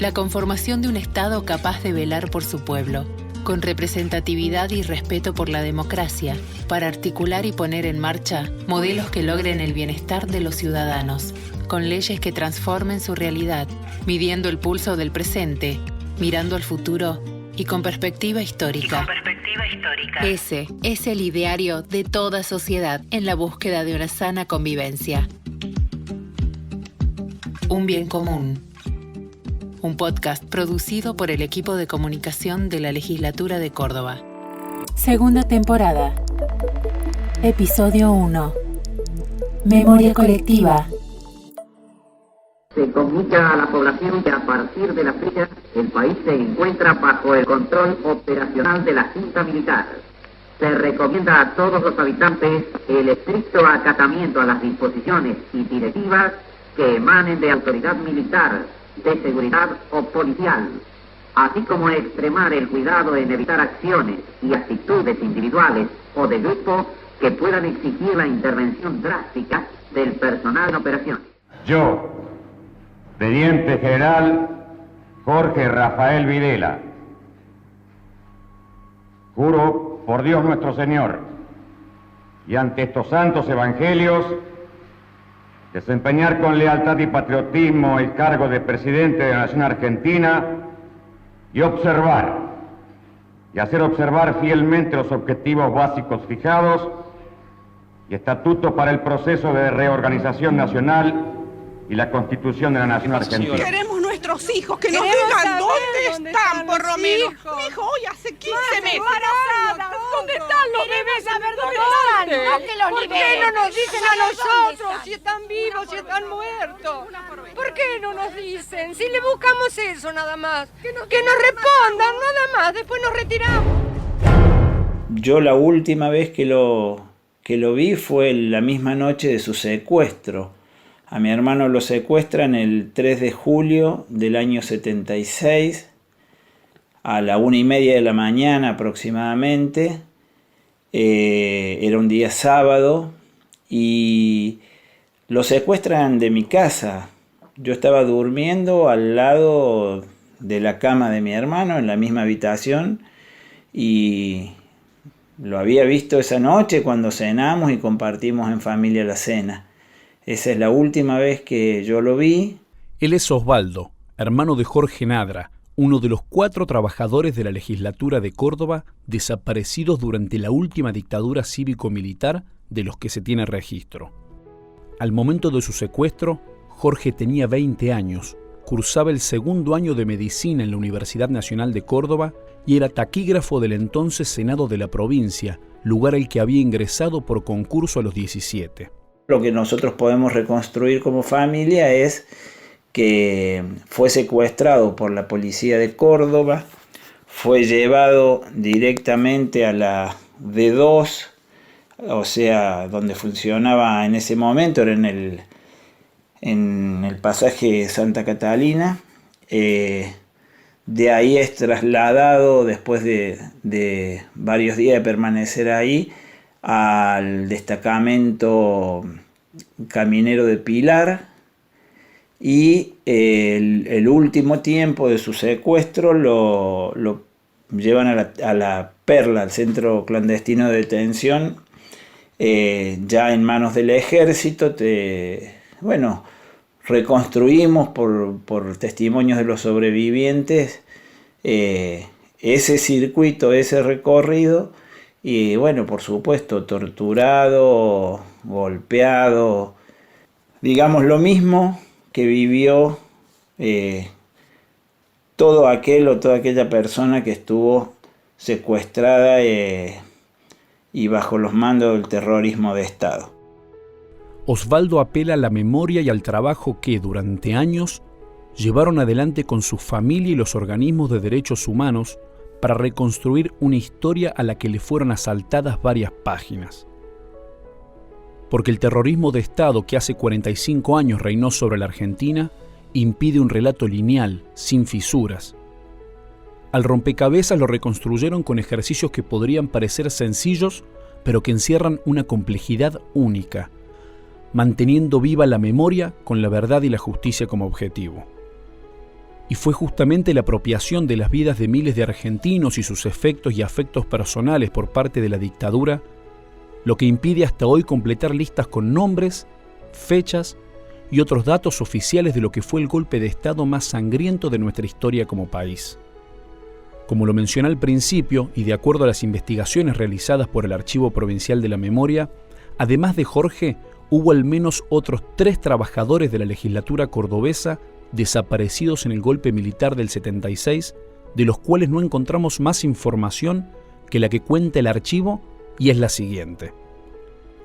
la conformación de un Estado capaz de velar por su pueblo, con representatividad y respeto por la democracia, para articular y poner en marcha modelos que logren el bienestar de los ciudadanos, con leyes que transformen su realidad, midiendo el pulso del presente, mirando al futuro y con perspectiva histórica. Ese es el ideario de toda sociedad en la búsqueda de una sana convivencia. Un bien común. Un podcast producido por el equipo de comunicación de la Legislatura de Córdoba. Segunda temporada. Episodio 1. Memoria colectiva. Se comunica a la población que a partir de la fecha el país se encuentra bajo el control operacional de la Junta Militar. Se recomienda a todos los habitantes el estricto acatamiento a las disposiciones y directivas que emanen de autoridad militar, de seguridad o policial, así como extremar el cuidado en evitar acciones y actitudes individuales o de grupo que puedan exigir la intervención drástica del personal en operación. Yo, Teniente General Jorge Rafael Videla, juro por Dios nuestro Señor y ante estos santos evangelios desempeñar con lealtad y patriotismo el cargo de Presidente de la Nación Argentina y observar y hacer observar fielmente los objetivos básicos fijados y estatutos para el proceso de reorganización nacional y la Constitución de la Nación Argentina. Queremos nuestros hijos, que nos digan dónde están, por lo menos. Mi hijo hoy hace 15 meses. ¿Dónde están los bebés? Saber dónde están, no que los ¿Por qué no nos dicen a nosotros si están vivos, si están muertos? ¿Por qué no nos dicen? Si le buscamos eso nada más. Que nos respondan nada más, después nos retiramos. Yo la última vez que lo vi fue la misma noche de su secuestro. A mi hermano lo secuestran el 3 de julio del año 76, a la 1:30 de la mañana aproximadamente. Era un día sábado y lo secuestran de mi casa. Yo estaba durmiendo al lado de la cama de mi hermano, en la misma habitación, y lo había visto esa noche cuando cenamos y compartimos en familia la cena. Esa es la última vez que yo lo vi. Él es Osvaldo, hermano de Jorge Nadra, uno de los 4 trabajadores de la Legislatura de Córdoba desaparecidos durante la última dictadura cívico-militar de los que se tiene registro. Al momento de su secuestro, Jorge tenía 20 años, cursaba el 2º año de Medicina en la Universidad Nacional de Córdoba y era taquígrafo del entonces Senado de la provincia, lugar al que había ingresado por concurso a los 17. Lo que nosotros podemos reconstruir como familia es que fue secuestrado por la policía de Córdoba, fue llevado directamente a la D2, o sea, donde funcionaba en ese momento, era en el pasaje Santa Catalina. De ahí es trasladado, después de varios días de permanecer ahí, al destacamento caminero de Pilar, y el último tiempo de su secuestro lo llevan a la Perla, al centro clandestino de detención, ya en manos del ejército. Reconstruimos por testimonios de los sobrevivientes ese circuito, ese recorrido. Y bueno, por supuesto, torturado, golpeado, digamos lo mismo que vivió todo aquel o toda aquella persona que estuvo secuestrada y bajo los mandos del terrorismo de Estado. Osvaldo apela a la memoria y al trabajo que, durante años, llevaron adelante con su familia y los organismos de derechos humanos para reconstruir una historia a la que le fueron asaltadas varias páginas. Porque el terrorismo de Estado que hace 45 años reinó sobre la Argentina impide un relato lineal, sin fisuras. Al rompecabezas lo reconstruyeron con ejercicios que podrían parecer sencillos, pero que encierran una complejidad única, manteniendo viva la memoria con la verdad y la justicia como objetivo. Y fue justamente la apropiación de las vidas de miles de argentinos y sus efectos y afectos personales por parte de la dictadura lo que impide hasta hoy completar listas con nombres, fechas y otros datos oficiales de lo que fue el golpe de Estado más sangriento de nuestra historia como país. Como lo mencioné al principio, y de acuerdo a las investigaciones realizadas por el Archivo Provincial de la Memoria, además de Jorge, hubo al menos otros 3 trabajadores de la legislatura cordobesa desaparecidos en el golpe militar del 76, de los cuales no encontramos más información que la que cuenta el archivo, y es la siguiente.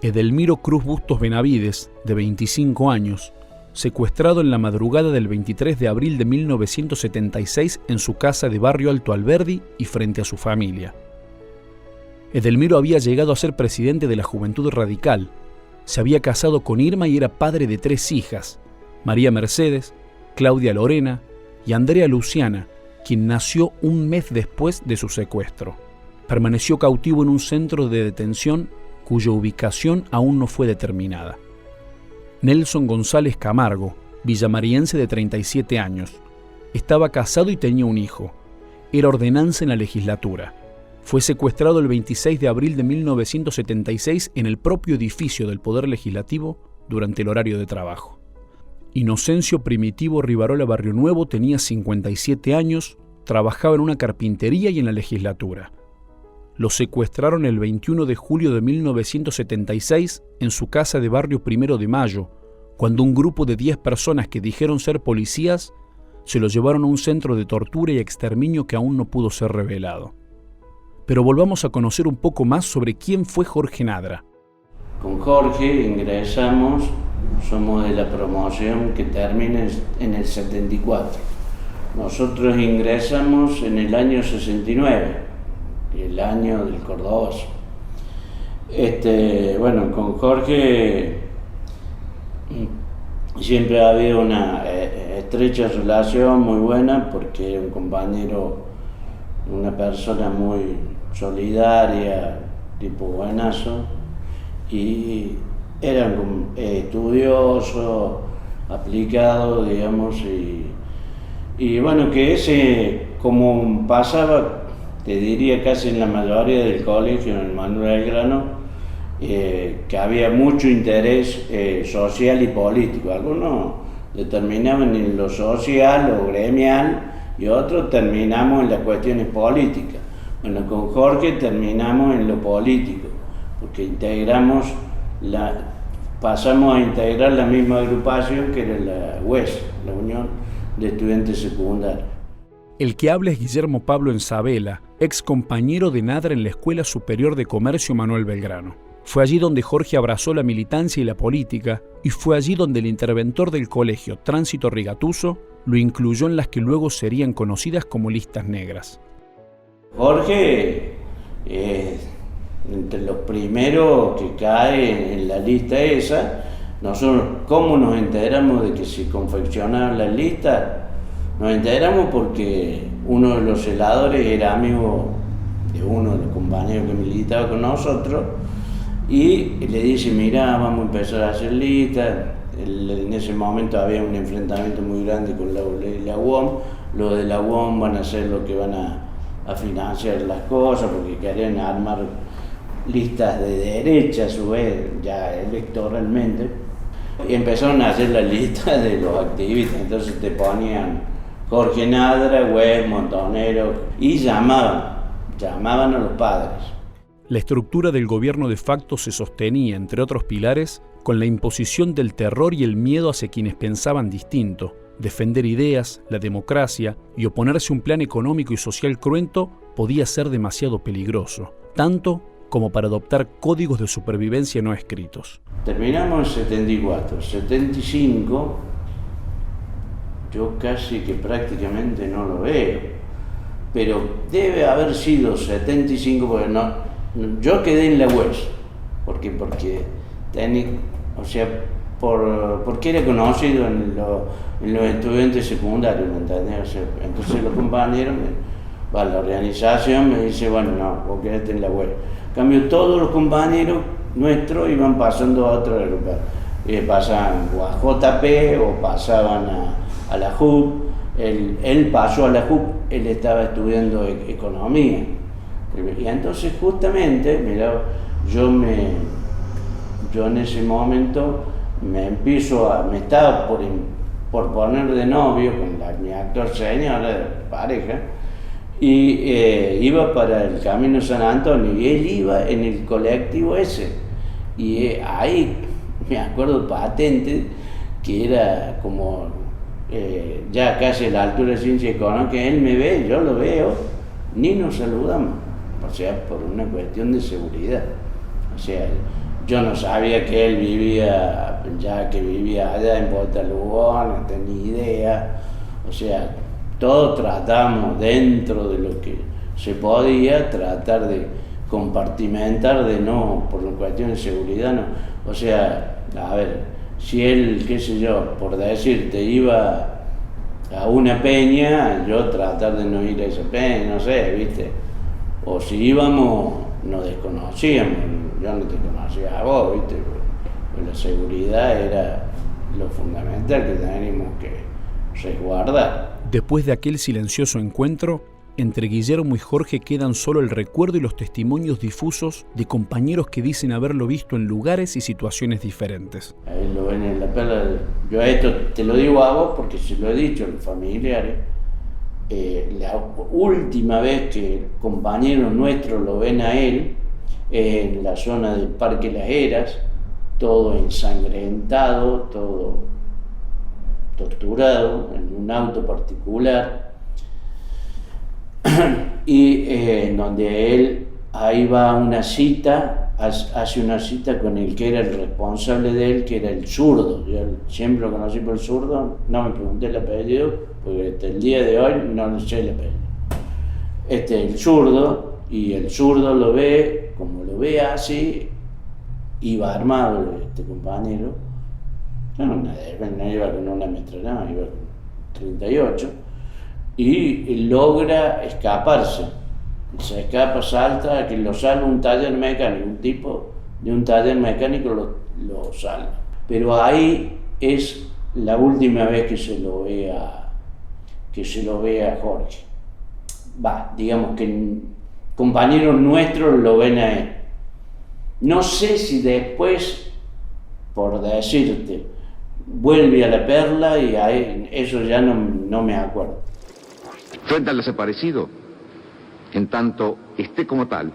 Edelmiro Cruz Bustos Benavides, de 25 años, secuestrado en la madrugada del 23 de abril de 1976 en su casa de Barrio Alto Alberdi y frente a su familia. Edelmiro había llegado a ser presidente de la Juventud Radical, se había casado con Irma y era padre de 3 hijas, María Mercedes, Claudia Lorena y Andrea Luciana, quien nació un mes después de su secuestro. Permaneció cautivo en un centro de detención cuya ubicación aún no fue determinada. Nelson González Camargo, villamariense de 37 años, estaba casado y tenía un hijo. Era ordenanza en la legislatura. Fue secuestrado el 26 de abril de 1976 en el propio edificio del Poder Legislativo durante el horario de trabajo. Inocencio Primitivo Rivarola Barrio Nuevo tenía 57 años, trabajaba en una carpintería y en la legislatura. Lo secuestraron el 21 de julio de 1976 en su casa de Barrio 1 de Mayo, cuando un grupo de 10 personas que dijeron ser policías se lo llevaron a un centro de tortura y exterminio que aún no pudo ser revelado. Pero volvamos a conocer un poco más sobre quién fue Jorge Nadra. Con Jorge ingresamos, somos de la promoción que termina en el 74. Nosotros ingresamos en el año 69. El año del Cordobazo. Bueno, con Jorge siempre ha habido una estrecha relación muy buena porque era un compañero, una persona muy solidaria, tipo buenazo, y era un estudioso, aplicado, digamos, y bueno, que ese, como pasaba, te diría casi en la mayoría del colegio, en el Manuel Belgrano, que había mucho interés social y político. Algunos determinaban en lo social o gremial y otros terminamos en las cuestiones políticas. Bueno, con Jorge terminamos en lo político, porque pasamos a integrar la misma agrupación que era la UES, la Unión de Estudiantes Secundarios. El que habla es Guillermo Pablo Enzabela, ex compañero de Nadra en la Escuela Superior de Comercio Manuel Belgrano. Fue allí donde Jorge abrazó la militancia y la política, y fue allí donde el interventor del colegio, Tránsito Rigatuso, lo incluyó en las que luego serían conocidas como listas negras. Jorge entre los primeros que cae en la lista esa. Nosotros, ¿cómo nos enteramos de que se confeccionaban las listas? Nos enteramos porque uno de los celadores era amigo de uno de los compañeros que militaba con nosotros y le dice, mira, vamos a empezar a hacer listas. En ese momento había un enfrentamiento muy grande con la UOM. Los de la UOM van a ser los que van a financiar las cosas porque querían armar listas de derecha a su vez, ya electoralmente. Y empezaron a hacer la lista de los activistas, entonces te ponían Jorge Nadra, Güez, Montonero, y llamaban a los padres. La estructura del gobierno de facto se sostenía, entre otros pilares, con la imposición del terror y el miedo hacia quienes pensaban distinto. Defender ideas, la democracia y oponerse a un plan económico y social cruento podía ser demasiado peligroso, tanto como para adoptar códigos de supervivencia no escritos. Terminamos en 74, 75, yo casi que prácticamente no lo veo, pero debe haber sido 75, porque yo quedé en la UES, porque era conocido en los estudiantes secundarios, ¿me entendés? O sea, entonces los compañeros, la organización me dice, bueno, no, vos quedate en la UES. En cambio, todos los compañeros nuestros iban pasando a otra agrupación. Pasaban a JP o pasaban a la JUB él pasó a la JUP, él estaba estudiando economía. Y entonces justamente, mira, yo en ese momento me estaba por poner de novio con mi actual señora de pareja, y iba para el Camino San Antonio, y él iba en el colectivo ese, y ahí me acuerdo patente que era como ya casi a la altura de Ciencia Económica, él me ve, yo lo veo, ni nos saludamos, o sea, por una cuestión de seguridad. O sea, yo no sabía que él vivía allá en Botalugón, no tenía idea. O sea, todos tratamos dentro de lo que se podía tratar de compartimentar, de no, por una cuestión de seguridad, no. O sea, a ver, si él, qué sé yo, por decirte, iba a una peña, yo tratar de no ir a esa peña, no sé, ¿viste? O si íbamos, nos desconocíamos, yo no te conocía a vos, ¿viste? Pues la seguridad era lo fundamental que teníamos que resguardar. Después de aquel silencioso encuentro, entre Guillermo y Jorge quedan solo el recuerdo y los testimonios difusos de compañeros que dicen haberlo visto en lugares y situaciones diferentes. Ahí lo ven en la perla. Yo esto te lo digo a vos porque se lo he dicho a los familiares. La última vez que compañeros nuestros lo ven a él es en la zona del Parque Las Heras, todo ensangrentado, todo torturado, en un auto particular. Y en donde él ahí va a una cita, hace una cita con el que era el responsable de él, que era el zurdo. Yo siempre lo conocí por el zurdo, no me pregunté el apellido, porque hasta el día de hoy no sé el apellido. El zurdo, y el zurdo lo ve, como lo ve así, iba armado este compañero, yo no iba con una ametralladora, iba con 38, y logra escaparse. Se escapa, salta, que lo salva un taller mecánico, un tipo de un taller mecánico lo salva. Pero ahí es la última vez que se lo ve a Jorge. Digamos que compañeros nuestros lo ven a él. No sé si después, por decirte, vuelve a la perla y ahí, eso ya no me acuerdo. Frente al desaparecido, en tanto esté como tal,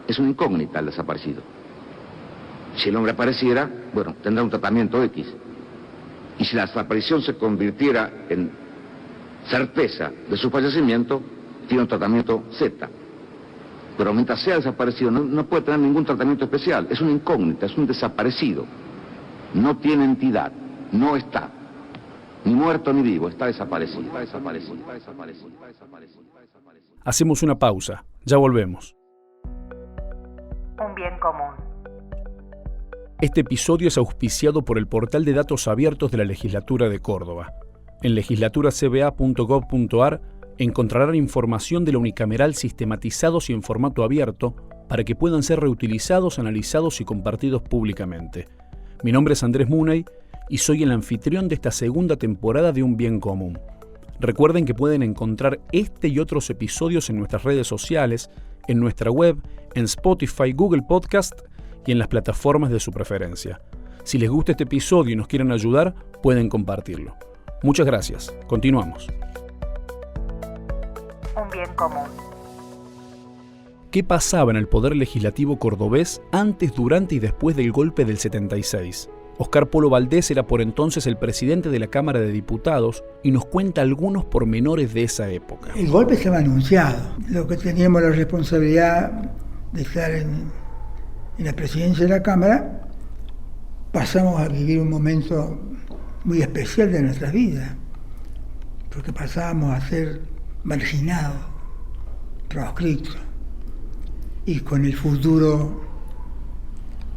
es una incógnita el desaparecido. Si el hombre apareciera, bueno, tendrá un tratamiento X. Y si la desaparición se convirtiera en certeza de su fallecimiento, tiene un tratamiento Z. Pero mientras sea desaparecido, no puede tener ningún tratamiento especial. Es una incógnita, es un desaparecido. No tiene entidad, no está. Ni muerto ni vivo, está desaparecido. Hacemos una pausa, ya volvemos. Un bien común. Este episodio es auspiciado por el portal de datos abiertos de la Legislatura de Córdoba. En legislaturacba.gov.ar encontrarán información de la unicameral sistematizados y en formato abierto para que puedan ser reutilizados, analizados y compartidos públicamente. Mi nombre es Andrés Munay y soy el anfitrión de esta segunda temporada de Un Bien Común. Recuerden que pueden encontrar este y otros episodios en nuestras redes sociales, en nuestra web, en Spotify, Google Podcast y en las plataformas de su preferencia. Si les gusta este episodio y nos quieren ayudar, pueden compartirlo. Muchas gracias. Continuamos. Un bien común. ¿Qué pasaba en el Poder Legislativo cordobés antes, durante y después del golpe del 76? Óscar Polo Valdés era por entonces el presidente de la Cámara de Diputados y nos cuenta algunos pormenores de esa época. El golpe estaba anunciado. Lo que teníamos la responsabilidad de estar en la presidencia de la Cámara, pasamos a vivir un momento muy especial de nuestras vidas, porque pasábamos a ser marginados, proscritos, y con el futuro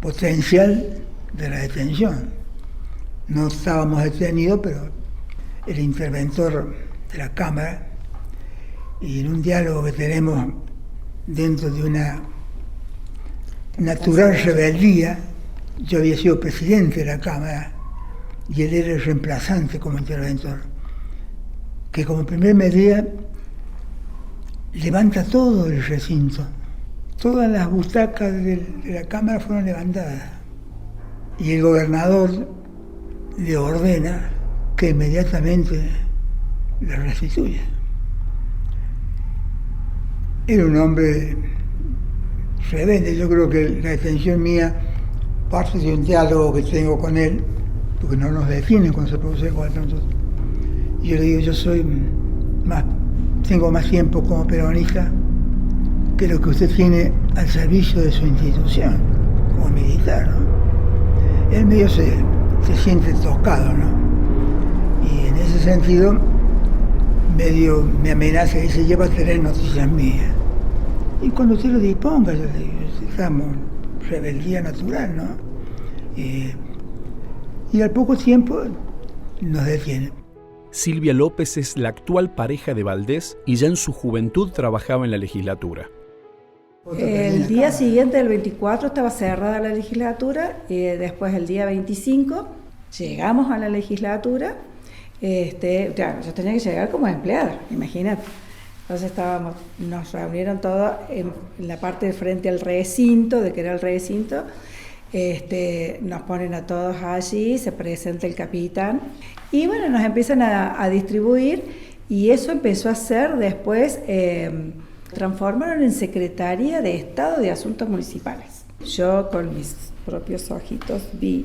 potencial de la detención. No estábamos detenidos, pero el interventor de la Cámara, y en un diálogo que tenemos dentro de una natural rebeldía, yo había sido presidente de la Cámara y él era el reemplazante como interventor. que como primer medida levanta todo el recinto. Todas las butacas de la Cámara fueron levantadas. Y el gobernador le ordena que inmediatamente las restituya. Era un hombre rebelde. Yo creo que la detención mía parte de un diálogo que tengo con él, porque no nos definen cuando se produce el golpe. Y yo le digo, yo tengo más tiempo como peronista que lo que usted tiene al servicio de su institución, como militar, ¿no? Él medio se siente tocado, ¿no? Y en ese sentido, medio me amenaza y dice, lleva a tener noticias mías. Y cuando usted lo disponga, yo le digo, estamos rebeldía natural, ¿no? Y al poco tiempo nos detienen. Silvia López es la actual pareja de Valdés y ya en su juventud trabajaba en la legislatura. El día siguiente, el 24, estaba cerrada la legislatura, y después el día 25 llegamos a la legislatura. Yo tenía que llegar como empleada, imagínate. Entonces nos reunieron todos en la parte de frente al recinto, de que era el recinto. Nos ponen a todos allí, se presenta el capitán y bueno, nos empiezan a distribuir, y eso empezó a ser después, transformaron en Secretaría de Estado de Asuntos Municipales. Yo con mis propios ojitos vi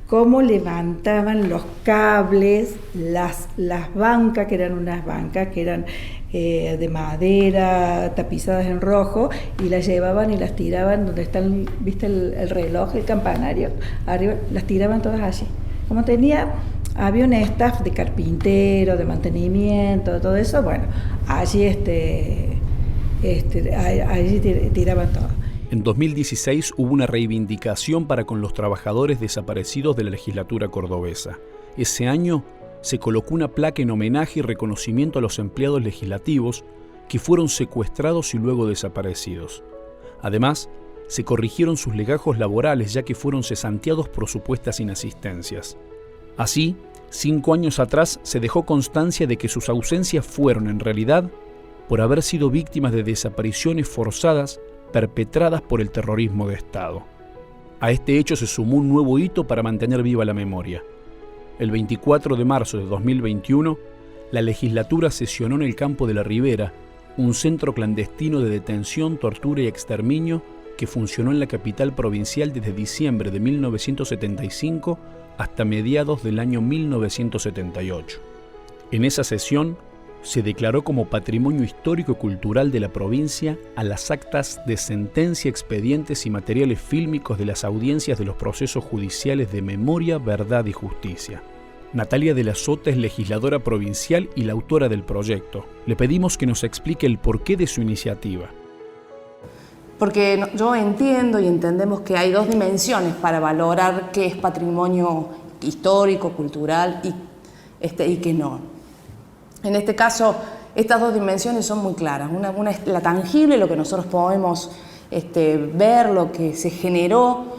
cómo levantaban los cables, las bancas, que eran unas bancas que eran de madera, tapizadas en rojo, y las llevaban y las tiraban donde está ¿viste el reloj, el campanario? Arriba, las tiraban todas allí. Como había un staff de carpintero, de mantenimiento, todo eso, bueno, allí allí tiraban todo. En 2016 hubo una reivindicación para con los trabajadores desaparecidos de la legislatura cordobesa. Ese año se colocó una placa en homenaje y reconocimiento a los empleados legislativos que fueron secuestrados y luego desaparecidos. Además, se corrigieron sus legajos laborales, ya que fueron cesanteados por supuestas inasistencias. Así, 5 años atrás se dejó constancia de que sus ausencias fueron, en realidad, por haber sido víctimas de desapariciones forzadas perpetradas por el terrorismo de Estado. A este hecho se sumó un nuevo hito para mantener viva la memoria. El 24 de marzo de 2021, la legislatura sesionó en el Campo de la Ribera, un centro clandestino de detención, tortura y exterminio que funcionó en la capital provincial desde diciembre de 1975 hasta mediados del año 1978. En esa sesión se declaró como Patrimonio Histórico y Cultural de la provincia a las actas de sentencia, expedientes y materiales fílmicos de las audiencias de los procesos judiciales de memoria, verdad y justicia. Natalia de la Sota es legisladora provincial y la autora del proyecto. Le pedimos que nos explique el porqué de su iniciativa. Porque yo entiendo y entendemos que hay 2 dimensiones para valorar qué es patrimonio histórico, cultural y qué no. En este caso, estas 2 dimensiones son muy claras. Una es la tangible, lo que nosotros podemos ver, lo que se generó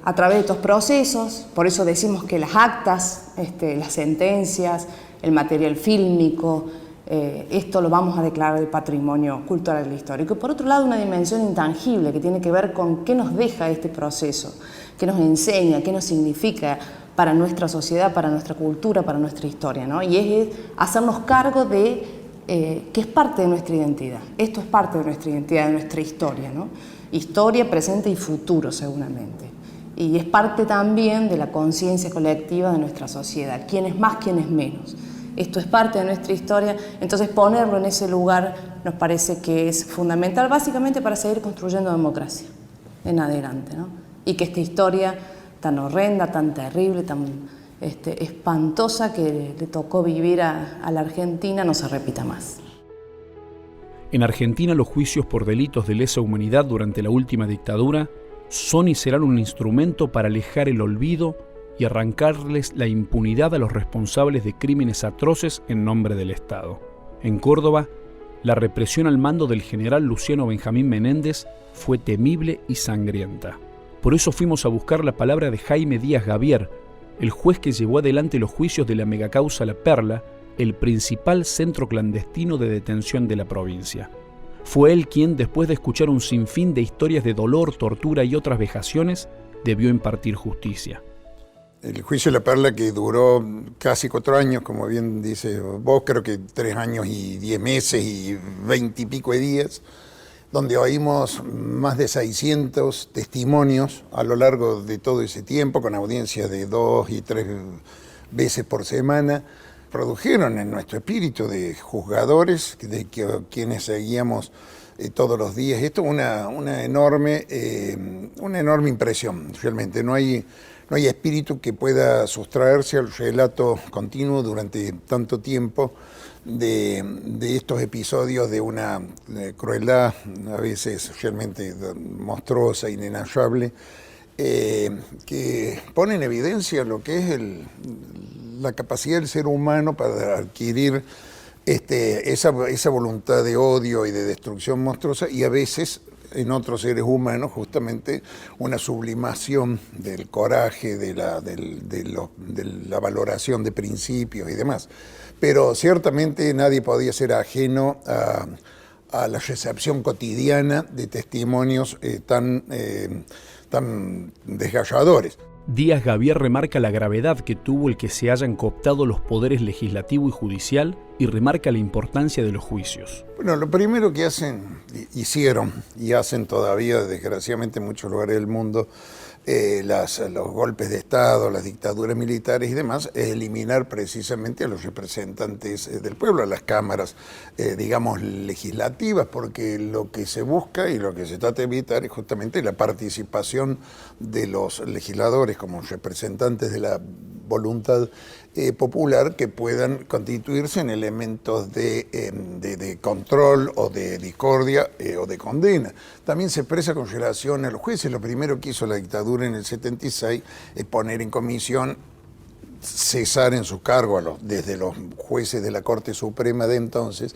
a través de estos procesos. Por eso decimos que las actas, las sentencias, el material fílmico, esto lo vamos a declarar de patrimonio cultural e histórico. Y por otro lado, una dimensión intangible que tiene que ver con qué nos deja este proceso, qué nos enseña, qué nos significa para nuestra sociedad, para nuestra cultura, para nuestra historia, ¿no? Y es hacernos cargo de que es parte de nuestra identidad. Esto es parte de nuestra identidad, de nuestra historia, ¿no? Historia, presente y futuro, seguramente. Y es parte también de la conciencia colectiva de nuestra sociedad. ¿Quién es más, quién es menos? Esto es parte de nuestra historia, entonces ponerlo en ese lugar nos parece que es fundamental, básicamente para seguir construyendo democracia en adelante, ¿no? Y que esta historia tan horrenda, tan terrible, tan espantosa que le tocó vivir a la Argentina no se repita más. En Argentina, los juicios por delitos de lesa humanidad durante la última dictadura son y serán un instrumento para alejar el olvido y arrancarles la impunidad a los responsables de crímenes atroces en nombre del Estado. En Córdoba, la represión al mando del general Luciano Benjamín Menéndez fue temible y sangrienta. Por eso fuimos a buscar la palabra de Jaime Díaz Gavier, el juez que llevó adelante los juicios de la megacausa La Perla el principal centro clandestino de detención de la provincia. Fue él quien, después de escuchar un sinfín de historias de dolor, tortura y otras vejaciones, debió impartir justicia. El juicio de la Perla, que duró casi 4 años, como bien dice vos, creo que 3 años y 10 meses y 20 y pico de días, donde oímos más de 600 testimonios a lo largo de todo ese tiempo, con audiencias de 2 y 3 veces por semana, produjeron en nuestro espíritu de juzgadores, de quienes seguíamos todos los días, esto una enorme impresión. Realmente no hay espíritu que pueda sustraerse al relato continuo durante tanto tiempo de estos episodios de una crueldad a veces realmente monstruosa, inenarrable, que pone en evidencia lo que es la capacidad del ser humano para adquirir esa voluntad de odio y de destrucción monstruosa, y a veces en otros seres humanos justamente una sublimación del coraje, de la valoración de principios y demás. Pero ciertamente nadie podía ser ajeno a la recepción cotidiana de testimonios tan desgarradores. Díaz Gavier remarca la gravedad que tuvo el que se hayan cooptado los poderes legislativo y judicial y remarca la importancia de los juicios. Bueno, lo primero que hicieron y hacen todavía, desgraciadamente, en muchos lugares del mundo, los golpes de Estado, las dictaduras militares y demás, es eliminar precisamente a los representantes del pueblo, a las cámaras, digamos, legislativas, porque lo que se busca y lo que se trata de evitar es justamente la participación de los legisladores como representantes de la voluntad popular, que puedan constituirse en elementos de control o de discordia o de condena. También se expresa con relación a los jueces. Lo primero que hizo la dictadura en el 76 es poner en comisión, cesar en su cargo desde los jueces de la Corte Suprema de entonces,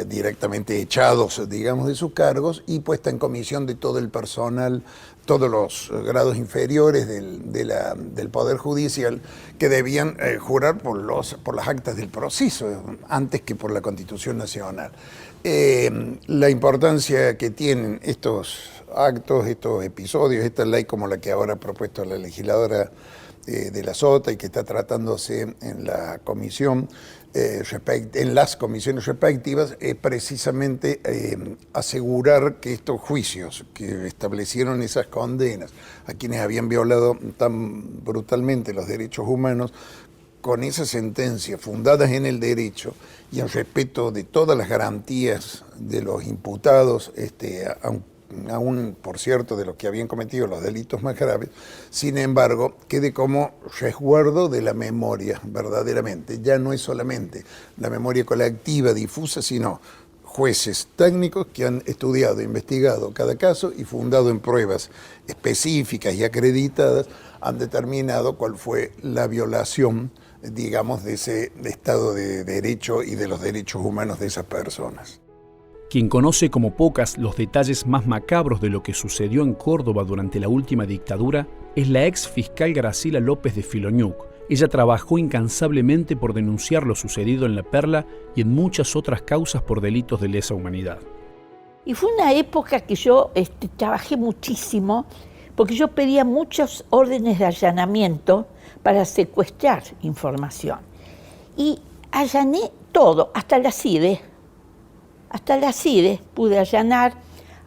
directamente echados, digamos, de sus cargos, y puesta en comisión de todo el personal, todos los grados inferiores del Poder Judicial, que debían jurar por las actas del proceso, antes que por la Constitución Nacional. La importancia que tienen estos actos, estos episodios, esta ley como la que ahora ha propuesto la legisladora de la Sota y que está tratándose en la comisión, en las comisiones respectivas, es precisamente asegurar que estos juicios que establecieron esas condenas a quienes habían violado tan brutalmente los derechos humanos, con esas sentencias fundadas en el derecho y en respeto de todas las garantías de los imputados, aún por cierto de los que habían cometido los delitos más graves, sin embargo, quede como resguardo de la memoria verdaderamente. Ya no es solamente la memoria colectiva difusa, sino jueces técnicos que han estudiado, investigado cada caso y fundado en pruebas específicas y acreditadas, han determinado cuál fue la violación, digamos, de ese Estado de Derecho y de los derechos humanos de esas personas. Quien conoce como pocas los detalles más macabros de lo que sucedió en Córdoba durante la última dictadura es la ex fiscal Graciela López de Filoñuc. Ella trabajó incansablemente por denunciar lo sucedido en La Perla y en muchas otras causas por delitos de lesa humanidad. Y fue una época que yo trabajé muchísimo, porque yo pedía muchas órdenes de allanamiento para secuestrar información. Y allané todo, hasta la CIDE. Hasta la CIDE pude allanar,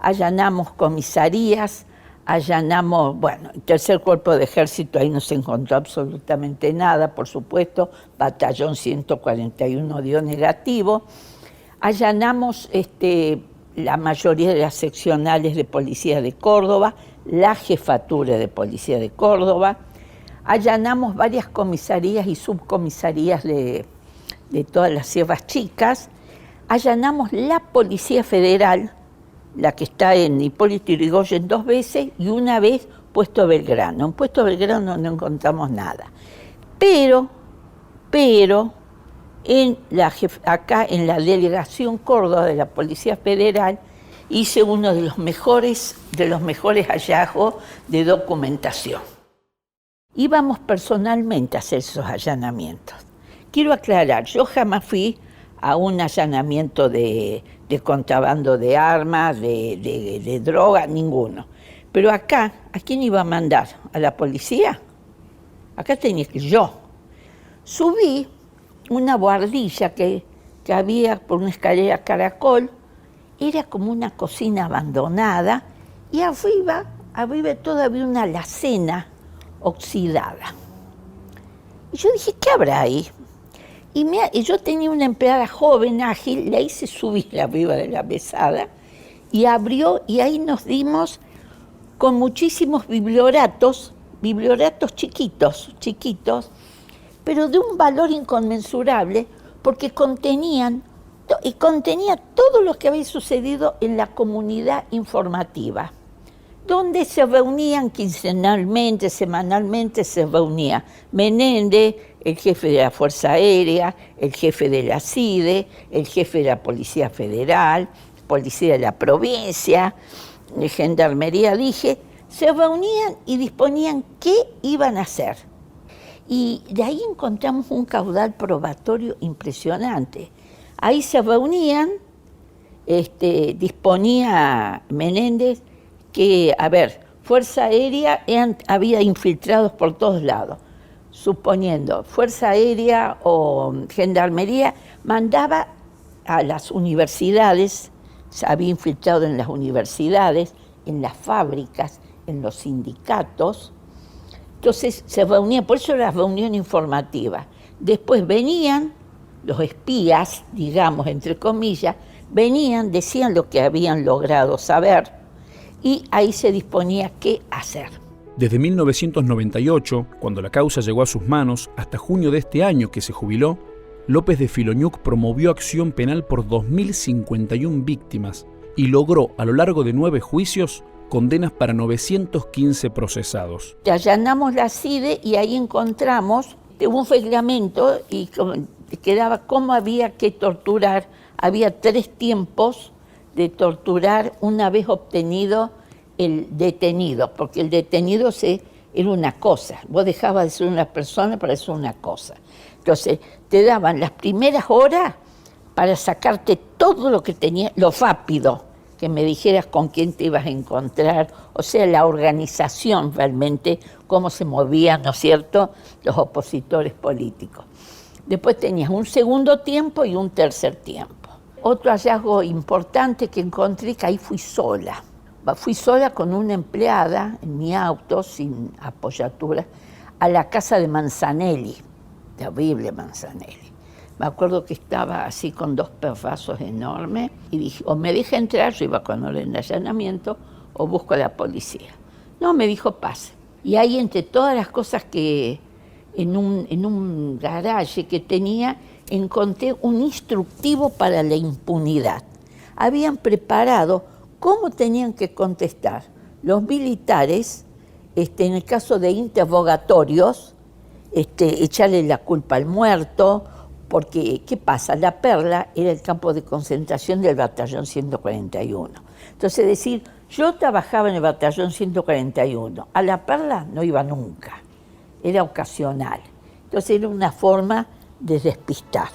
allanamos comisarías, allanamos, bueno, el tercer cuerpo de ejército, ahí no se encontró absolutamente nada, por supuesto, batallón 141 dio negativo, allanamos la mayoría de las seccionales de policía de Córdoba, la jefatura de policía de Córdoba, allanamos varias comisarías y subcomisarías de todas las sierras chicas, allanamos la Policía Federal, la que está en Hipólito Yrigoyen 2 veces y una vez Puesto Belgrano. En Puesto Belgrano no encontramos nada. Pero acá en la Delegación Córdoba de la Policía Federal hice uno de los mejores hallazgos de documentación. Íbamos personalmente a hacer esos allanamientos, quiero aclarar, yo jamás fui a un allanamiento de contrabando de armas, de droga, ninguno. Pero acá, ¿a quién iba a mandar? ¿A la policía? Acá tenía que ir yo. Subí una buhardilla que había por una escalera caracol, era como una cocina abandonada, y arriba todavía una alacena oxidada. Y yo dije, ¿qué habrá ahí? Y yo tenía una empleada joven, ágil, la hice subir arriba de la mesada, y abrió, y ahí nos dimos con muchísimos biblioratos chiquitos, pero de un valor inconmensurable, porque contenía todo lo que había sucedido en la comunidad informativa, donde se reunían quincenalmente, semanalmente se reunía Menéndez, el jefe de la Fuerza Aérea, el jefe de la CIDE, el jefe de la Policía Federal, Policía de la Provincia, de Gendarmería, se reunían y disponían qué iban a hacer. Y de ahí encontramos un caudal probatorio impresionante. Ahí se reunían, disponía Menéndez que, Fuerza Aérea había infiltrados por todos lados. Suponiendo, Fuerza Aérea o Gendarmería mandaba a las universidades, se había infiltrado en las universidades, en las fábricas, en los sindicatos. Entonces se reunían, por eso era la reunión informativa. Después venían los espías, digamos, entre comillas, decían lo que habían logrado saber y ahí se disponía qué hacer. Desde 1998, cuando la causa llegó a sus manos, hasta junio de este año que se jubiló, López de Filoñuc promovió acción penal por 2.051 víctimas y logró, a lo largo de 9 juicios, condenas para 915 procesados. Allanamos la CIDE y ahí encontramos un reglamento y quedaba cómo había que torturar. Había 3 tiempos de torturar una vez obtenido el detenido, porque el detenido era una cosa, vos dejabas de ser una persona para ser una cosa. Entonces te daban las primeras horas para sacarte todo lo que tenía, lo rápido, que me dijeras con quién te ibas a encontrar, o sea, la organización realmente, cómo se movían, ¿no es cierto?, los opositores políticos. Después tenías un segundo tiempo y un tercer tiempo. Otro hallazgo importante que encontré, que ahí fui sola con una empleada en mi auto, sin apoyatura, a la casa de Manzanelli, terrible Manzanelli. Me acuerdo que estaba así con 2 perrazos enormes y dije, o me deja entrar, yo iba con orden de allanamiento, o busco a la policía. No, me dijo, pase. Y ahí entre todas las cosas que en un garaje que tenía, encontré un instructivo para la impunidad. Habían preparado cómo tenían que contestar los militares, en el caso de interrogatorios, echarle la culpa al muerto, porque, ¿qué pasa? La Perla era el campo de concentración del batallón 141. Entonces, decir, yo trabajaba en el batallón 141, a La Perla no iba nunca, era ocasional. Entonces, era una forma de despistar.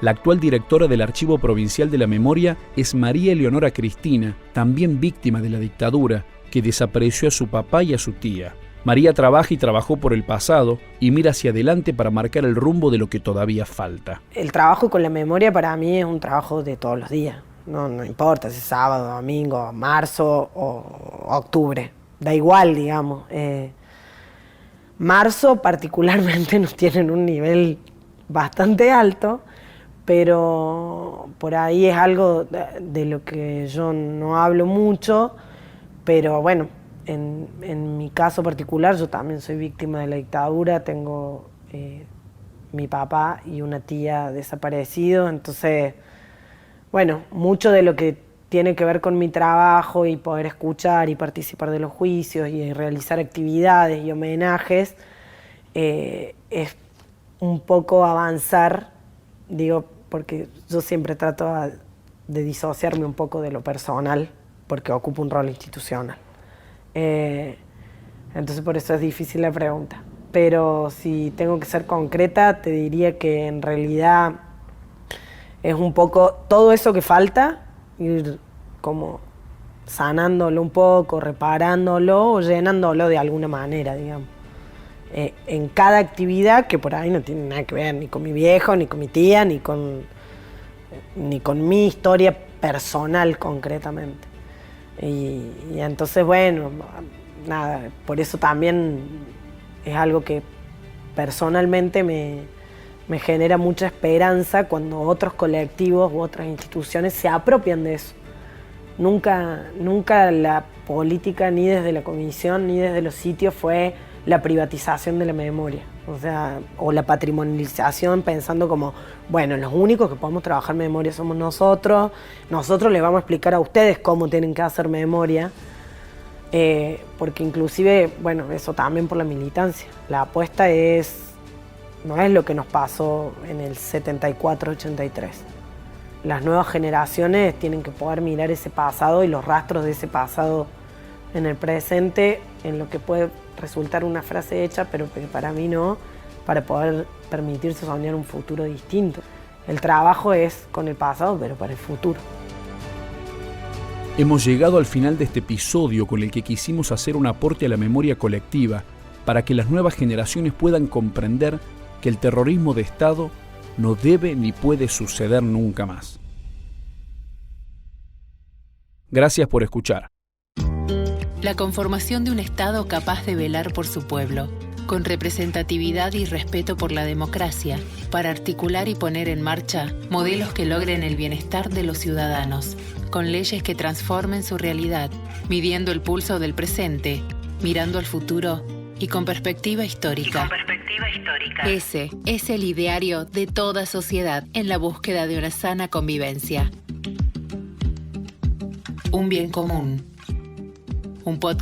La actual directora del Archivo Provincial de la Memoria es María Eleonora Cristina, también víctima de la dictadura, que desapareció a su papá y a su tía. María trabaja y trabajó por el pasado y mira hacia adelante para marcar el rumbo de lo que todavía falta. El trabajo con la memoria para mí es un trabajo de todos los días. No importa si es sábado, domingo, marzo o octubre. Da igual, digamos. Marzo particularmente nos tienen un nivel bastante alto, pero por ahí es algo de lo que yo no hablo mucho, pero bueno, en mi caso particular yo también soy víctima de la dictadura, tengo mi papá y una tía desaparecidos, entonces, bueno, mucho de lo que tiene que ver con mi trabajo y poder escuchar y participar de los juicios y realizar actividades y homenajes es un poco avanzar, digo, porque yo siempre trato de disociarme un poco de lo personal, porque ocupa un rol institucional. Entonces por eso es difícil la pregunta. Pero si tengo que ser concreta, te diría que en realidad es un poco todo eso que falta, ir como sanándolo un poco, reparándolo o llenándolo de alguna manera, digamos. En cada actividad que por ahí no tiene nada que ver ni con mi viejo, ni con mi tía, ni con mi historia personal concretamente. Y entonces, bueno, nada, por eso también es algo que personalmente me genera mucha esperanza cuando otros colectivos u otras instituciones se apropian de eso. Nunca la política, ni desde la comisión, ni desde los sitios, fue la privatización de la memoria, o la patrimonialización, pensando como, bueno, los únicos que podemos trabajar memoria somos nosotros les vamos a explicar a ustedes cómo tienen que hacer memoria, porque inclusive, bueno, eso también por la militancia, la apuesta no es lo que nos pasó en el 74-83. Las nuevas generaciones tienen que poder mirar ese pasado y los rastros de ese pasado en el presente, en lo que puede resultar una frase hecha, pero que para mí no, para poder permitirse soñar un futuro distinto. El trabajo es con el pasado, pero para el futuro. Hemos llegado al final de este episodio con el que quisimos hacer un aporte a la memoria colectiva para que las nuevas generaciones puedan comprender que el terrorismo de Estado no debe ni puede suceder nunca más. Gracias por escuchar. La conformación de un Estado capaz de velar por su pueblo, con representatividad y respeto por la democracia, para articular y poner en marcha modelos que logren el bienestar de los ciudadanos, con leyes que transformen su realidad, midiendo el pulso del presente, mirando al futuro y con perspectiva histórica. Ese es el ideario de toda sociedad en la búsqueda de una sana convivencia. Un bien común. Un podcast